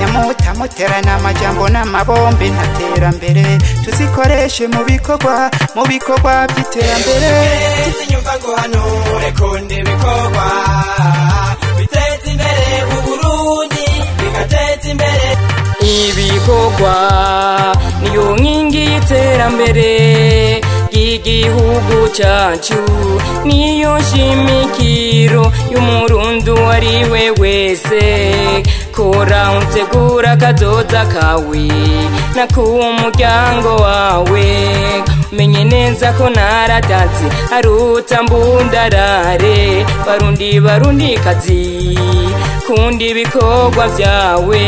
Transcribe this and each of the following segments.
nyamuta muterana amajambo n'amabombe ntaterambere tuzikoreshe mu bikorwa by'iterambere inyumva ngo hanure kunde bikorwa biteza imbere Uburundi bigateza imbere ibikorwa niyo nkingi y'iterambere igihugu cyacu niyo shimikiro y'umurundi ari we wese kora untegura kazoza kawe na k'umuryango wawe menye neza ko naradatse aruta mbundarare barundi kazi kundi ibikorwa byawe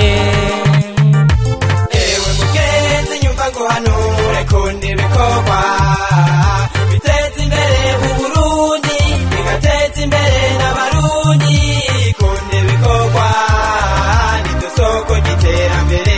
ewe mugenzi nyumva ngo hanure kundi ibikorwa biteza imbere Uburundi bigateza imbere n'abarundi kundi ibikorwa nibyo soko ry'iterambere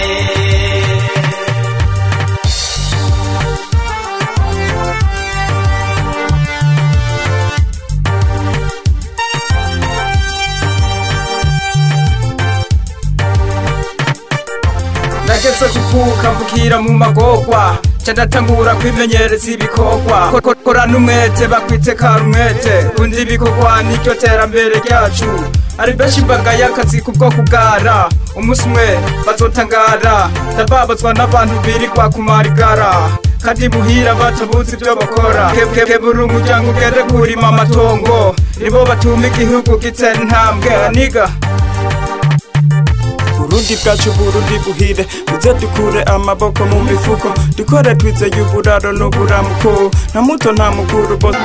nageze kuvuka mvukira mu magorwa candatangura kwimenyereza ibikorwa korana umwete bakwite karumwete undi ibikorwa niryo terambere ryacu ari benshi mbagaye akazi kubwo kubwara umunsi umwe bazotangara ndababazwa n'abantu birirwa ku marigara kandi muhira batabuzi ibyo bakora kebura umuryango ugende kurima amatongo nibo batuma igihugu gitera intambwe niga Burundi bwacu Burundi buhire muze dukure amaboko mu mifuko dukore twizeye uburaro n'uburamuko nta muto nta mukuru bose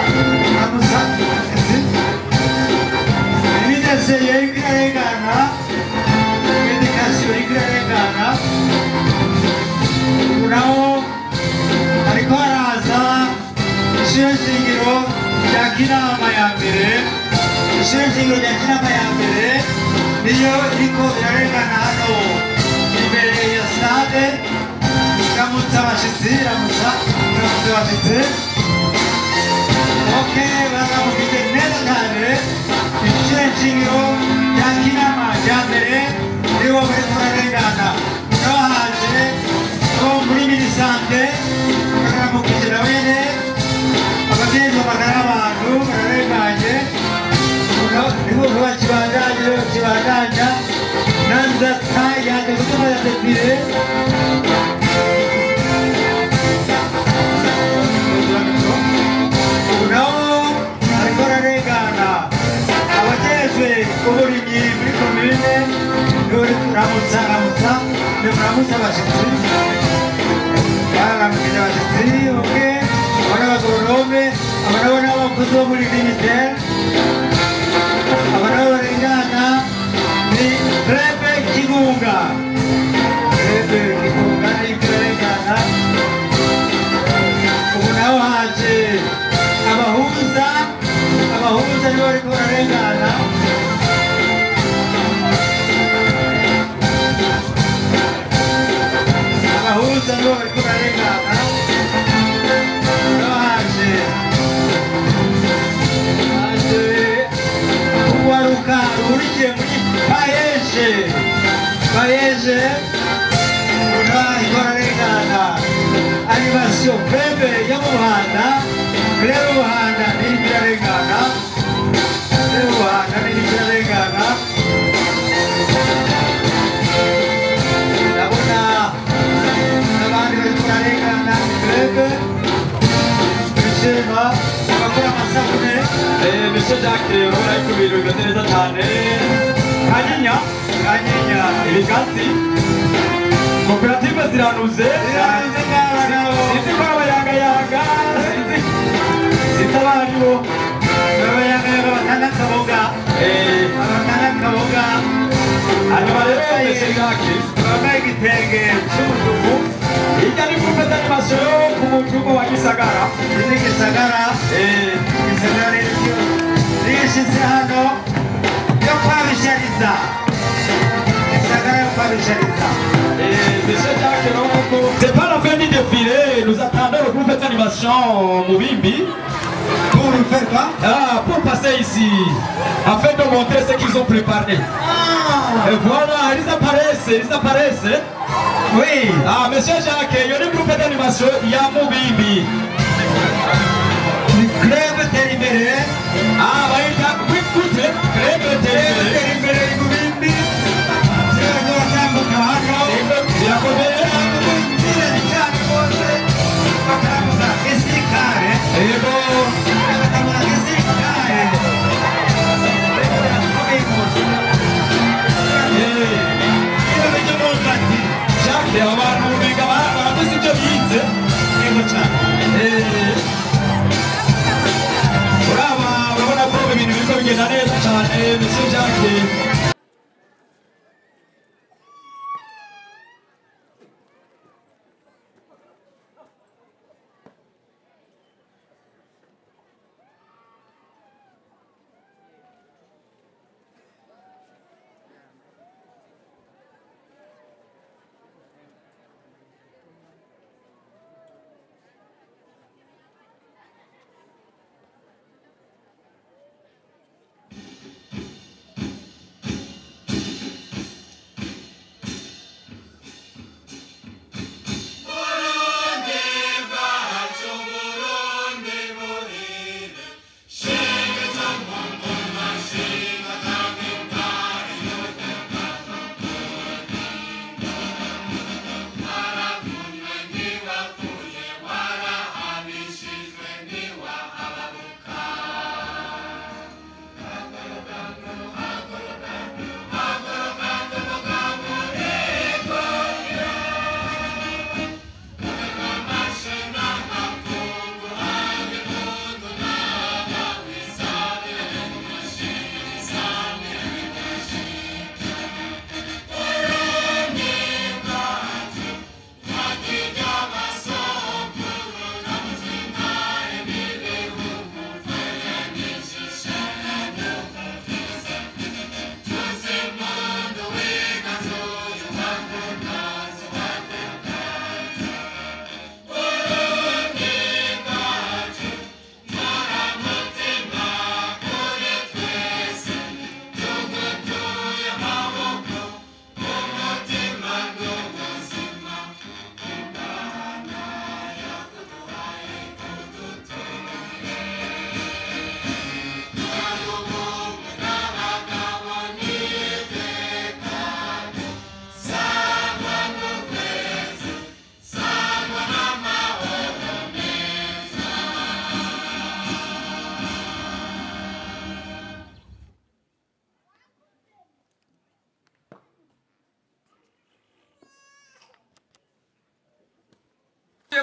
ariko haraza ishingiro rya kinama ya mbere ishingiro rya kinama ya mbere niyo iriko irarengana hano imbere ya stade iramutsa abashitsi iramutsa abashitsi baramukije neza cyane ishingiro rya kinama rya mbere niwo bariko bararengana naho haje no muri minisante baramukije na wene ababyeyi bamagara abantu bararenganye niho bakibandanya nanza yaje gutuma yatepire naho ariko ararengana abajejwe uburimyi muri komine dore turamutsa abashitsi baramukije abashitsi abana b'agoronome abana n'abakozi bo muri ministere abana barengana ni Rebe Kigunga n'ibirengana ubu naho haje abahuza nibo bariko bararengana naho haje uwaruka rurikiye muri payeje bararengana animasiyo Bebe yo mu Buhanda rero Buhanda n'iriko irarengana ndabona n'abandi bariko bararengana Bebe bishima bakora amasabune Mr. Jacques urabona ko ibintu bimeze neza cyane kanyinya ibigatsi koperative ziranuze sinzi ko abayangayanga sinzi abaribo abayangayanga batanga akaboga hanyuma rero Mr. Jacques bambaye igitenge cy'umutuku hirya ni groupe d'animation ku mutugu wa Gisagara Gisagara rishize hano yo kwabishariza Gisagara yo kwabishariza Monsieur Jacques c'est pas la fin du défilé nous attendons le groupe d'animation Mubimbi Pour faire quoi? Pour passer ici, afin de montrer ce qu'ils ont préparé. Et voilà, ils apparaissent. Oui. Monsieur Jacques, il y a un groupe d'animation, il y a Mobibi. Crème Teribere. Oui, écoutez, Crème Teribere, Mobibi. Monsieur Jacques.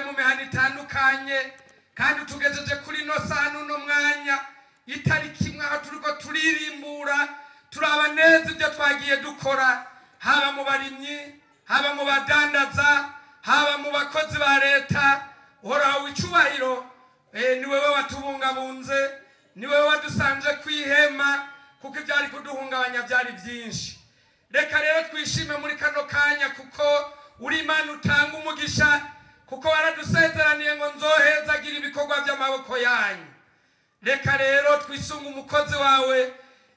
mu mihana itandukanye kandi tugejeje kuri no sanu no mwanya itariki imwe aho turiko turirimbura turaba neza ibyo twagiye dukora haba mu barimyi haba mu badandaza haba mu bakozi ba leta uhoraho w'icubahiro ni wewe watubungabunze ni wewe wadusanje kwihema kuko ibyari kuduhungabanya byari byinshi reka rero twishime muri kano kanya kuko uri Imana utanga umugisha kuko waradusezeraniye ngo nzohezagira ibikorwa by'amaboko yanyu reka rero twisunga umukozi wawe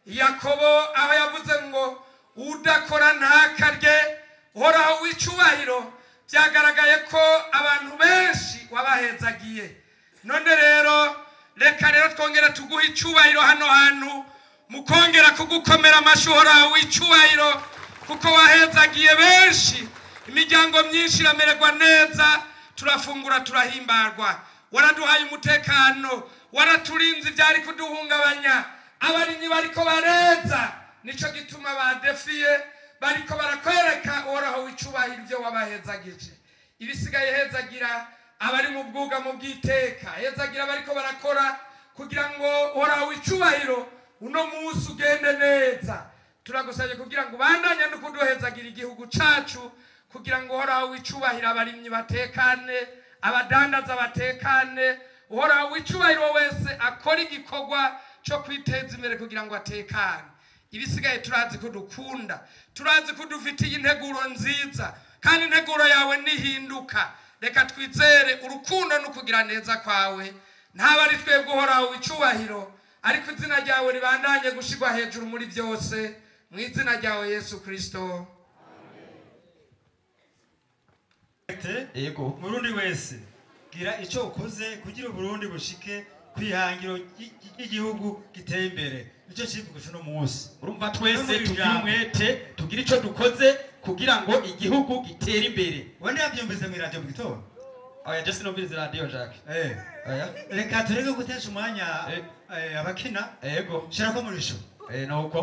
Yakobo aho yavuze ngo udakora ntakarye uhoraho w'icubahiro byagaragaye ko abantu benshi wabahezagiye none rero reka rero twongera tuguha icubahiro hano hantu mukongera kugukomera amashyi uhoraho w'icubahiro kuko wahezagiye benshi imiryango myinshi iramererwa neza turafungura turahimbarwa waraduhaye umutekano waraturinze ibyari kuduhungabanya abarinyi bariko bareza nico gituma badefiye bariko barakwereka uhoraho w'icubahiro ibyo wabahezagije ibisigaye hezagira abari mu bwuga mu bwiteka hezagira bariko barakora kugira ngo uhoraho w'icubahiro uno munsi ugende neza turagusabye kugira ngo bandanye no kuduhezagira igihugu cacu kugira ngo uhoraho w'icubahiro abarimyi batekane abadandaza batekane uhoraho w'icubahiro wese akora igikorwa cyo kwiteza imbere kugira ngo atekane ibisigaye turazi ko dukunda turazi ko dufitiye integuro nziza kandi integuro yawe nihinduka reka twizere urukundo no kugira neza kwawe ntaba ari twebwe uhoraho icubahiro ariko izina ryawe ribandanye gushirwa hejuru muri byose mu izina ryawe Yesu Kristo. Yego Murundi wese gira ico ukoze kugira Burundi bushike kwihangiro y'igihugu giteye imbere. Nico civugo cyo no munsi. urumva twese tugira umwete tugira ico dukoze kugira ngo igihugu gitere imbere. Wende yabyumvise mu radio mu gitondo. Oya just numvirize radio Jacques. Oya Reka tureke gutesha umwanya abakina. yego Shira ko murisho. nuko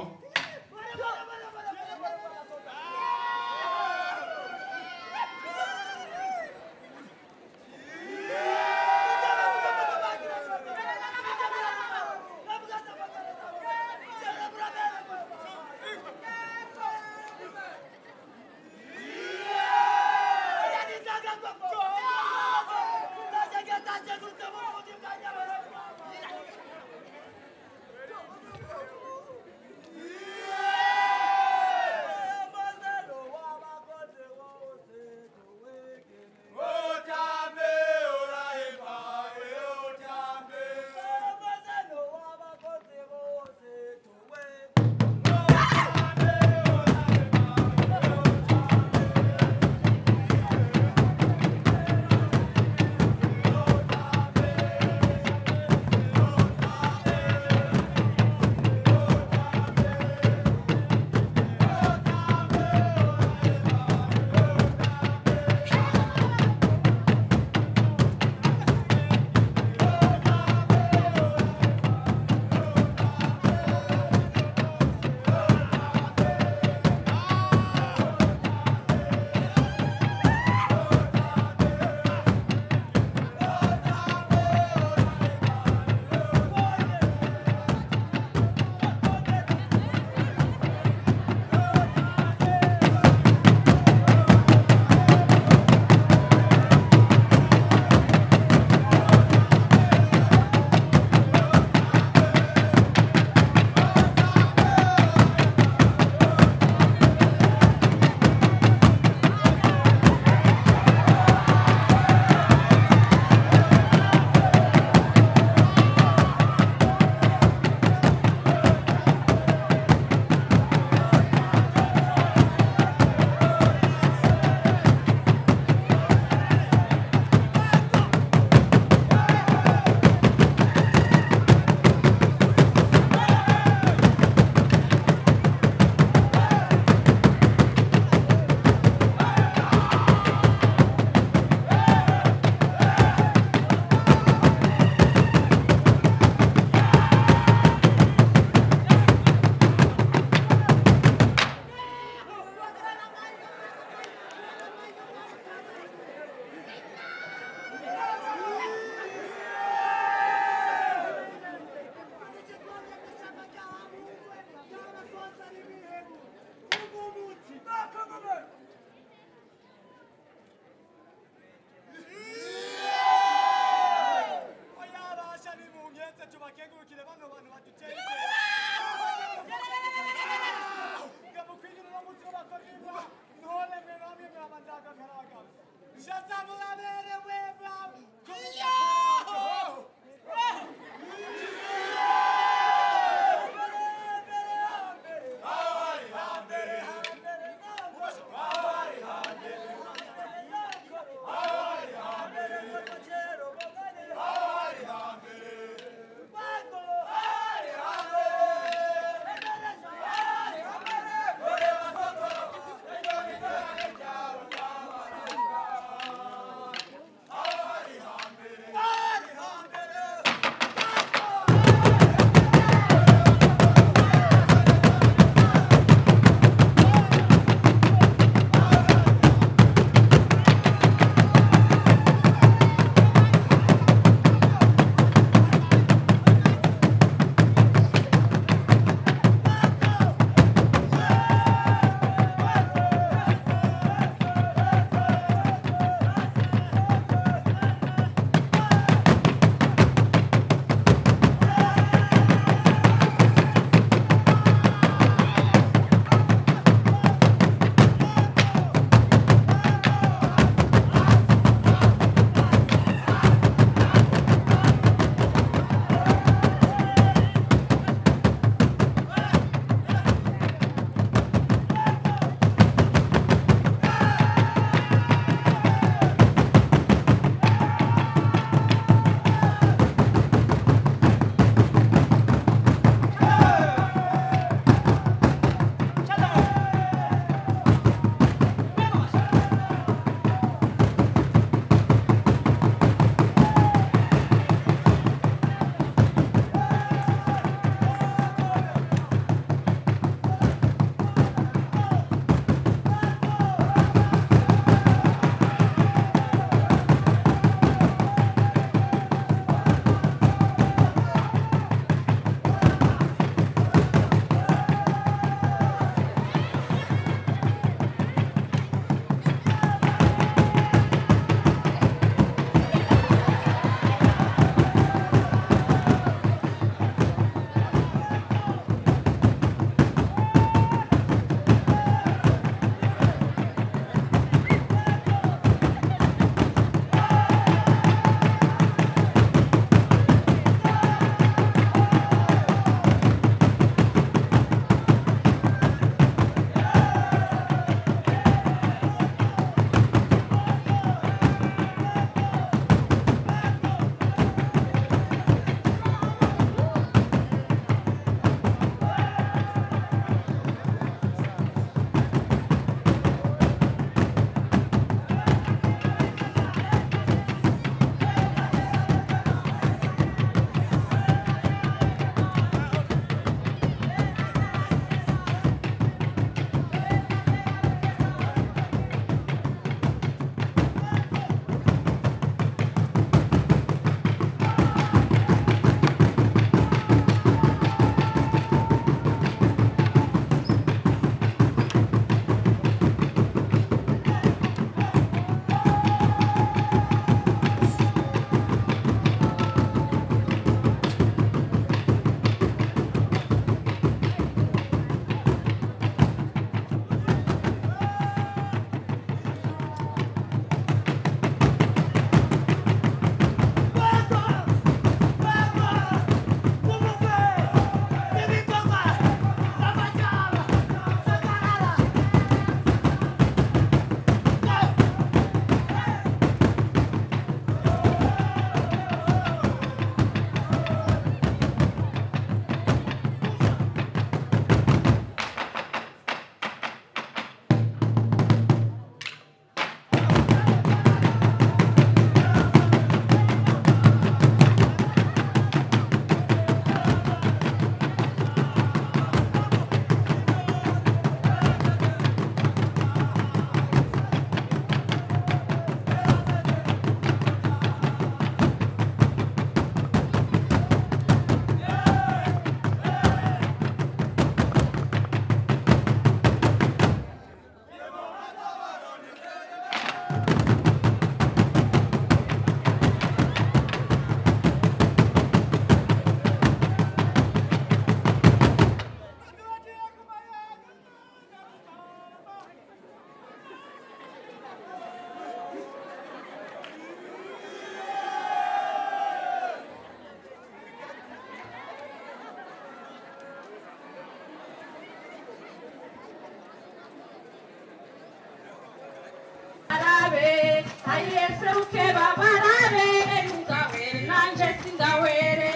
aye seruke babarabe ntugahwere nanje singahwere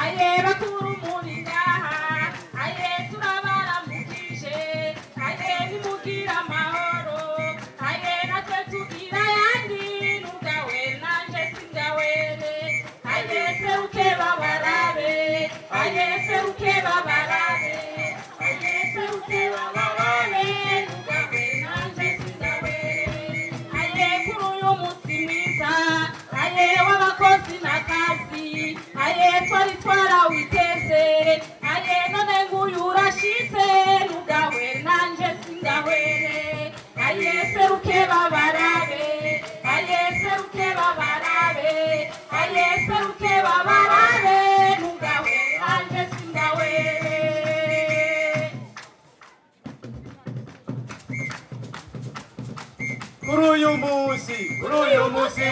aye bakuru muri ngaha aye turabaramukije aye nimugira amahoro aye natwe tugira yandi ntugahwere nanje singahwere aye seruke babarabe aye seruke babarabe aye seruke babarabe ntugahwere nanje singahwere aye kuri uyu munsi mwiza aye w'abakozi n'akazi aye twari twarawiteze aye none nguyu urashitse ntugahwere nanje singahwere aye seruke babarabe aye seruke babarabe aye seruke babarabe ntugahwere nanje singahwere kuri uyu munsi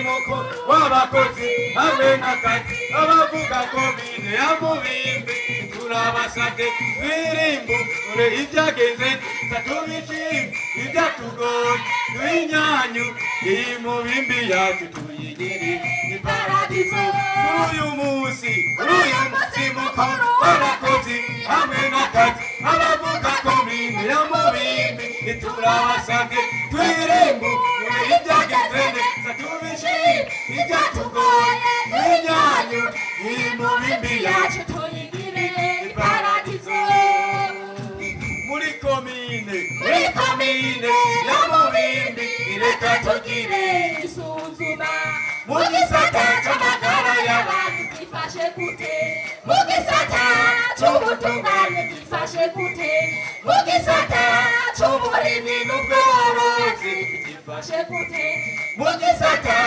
mukuru w'abakozi hamwe n'akazi abavuga komine ya Mubimbi turabasabye twirimbure ibyagenze tubishime ibyatugoye twinyanyu iyi Mubimbi yacu tuyigire iparadizo kuri uyu munsi mukuru w'abakozi hamwe n'akazi abavuga komine ya Mubimbi turabasabye twirimbure ibyagenze neza tubishime ibyatugoye twinyanyu iyi Mubimbi yacu tuyigire iparadizo muri komine ya Mubimbi reka tugire isuzuma mu gisata c'amagara y'abantu gifashe gute mu gisata c'ubutungane gifashe gute mu gisata c'uburimyi n'ubworozi gifashe gute mu gisata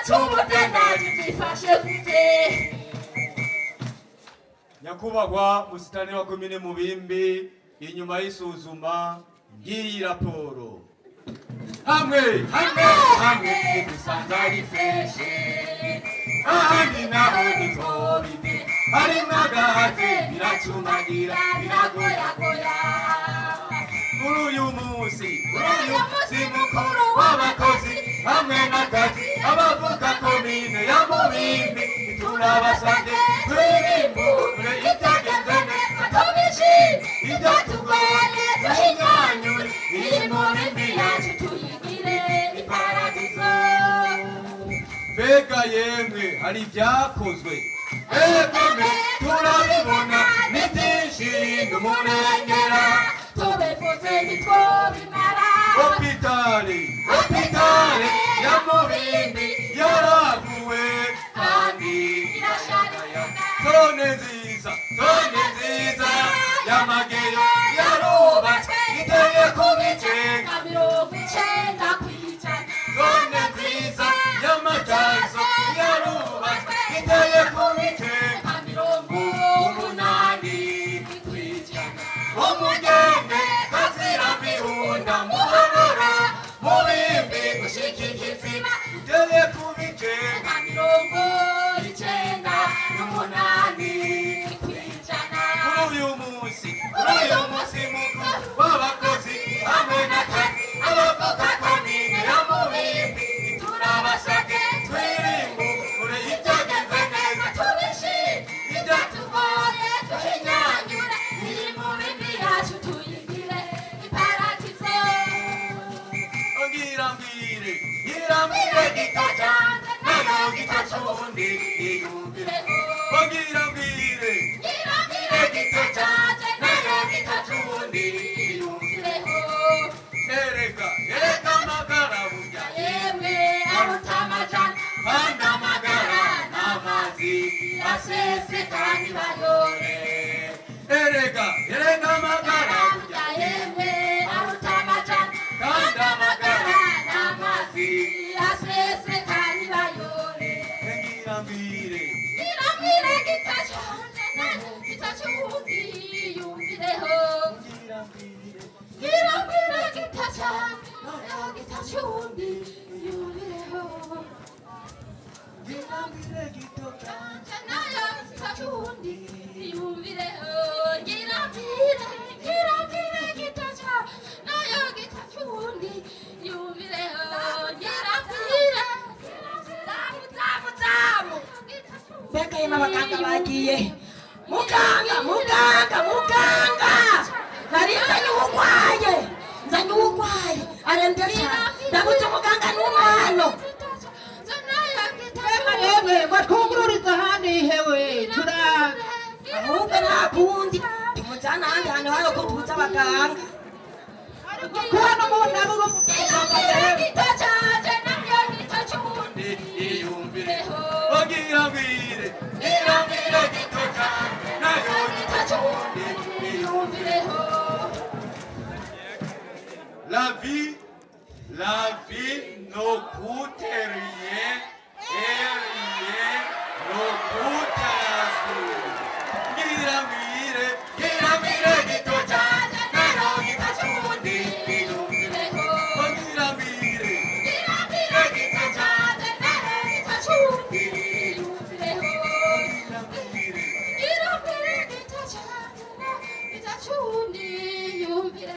c'ubudandaji gifashe gute nyakubahwa musitani wa komine Mubimbi inyuma y'isuzuma ngiyi raporo hamwe dusanze ari feshe ahandi naho nitobite hari n'agahaze biracumagira biragoyagoya kuri uyu munsi mukuru w'abakozi hamwe n'akazi abavuga komine ya Mubimbi turabasabye twirimbure ibyagenze neza tubishime ibyatugoye duhinyanyure iyi Mubimbi yacu tuyigire iparadizo mbega yemwe hari ibyakozwe egome turabibona ni byinshi n'umurengera tubivuze ntitwobimara hopitale ya Mubimbi yaraguwe kandi irasharira zone nziza y'amageyo yarubatswe iteye ku bice nka 90 kw'ijana zone nziza y'amatazo yarubatswe iteye ku bice nka 80 kw'ijana umugende kazira mihunda muhonora Mubimbi gushika ikizima iteye ku bice nka 98 kw'ijana kuri uyu munsi mukuru w'abakozi hamwe n'akazi abavuga komine ya Mubimbi turabasabye twirimbure ibyagenze neza tubishime ibyatugoye duhinyanyure iyi Mubimbi yacu tuyigire iparadizo ngirambwire gito cyane nayo gito cyundi iyumvire ngirambwire gito cyane nayo gito cyundi iyumvire ereka amagara burya yemwe aruta amajana kandi amagara n'amazi aseseka ntibayore ereka amagara burya yemwe aruta amajana kandi amagara n'amazi aseseka ntibayore ngirambwire gitacyundi yumvireho ngirambwire gitacyundi yumvireho ngirambwire gito cyane nayo gitacyundi yumvireho ngirambwire gitacyundi yumvireho ngirambwire n'abaganga bagiye muganga nari nzanye uwurwaye arembye cyane ndabuze umuganga n'umwana yemwe ngo twungururize ahandi hewe turabe ahubwo nta kundi tumujyana ahandi hantu hano ko tubuze abaganga kubona umuntu abo gito cyane nabyo gito cy'ubundi iyumvireho ngirambire gito cyane nayo gito cy'ubundi iyumvireho la vie ne coûte rien et rien ne coûte la vie ngirambire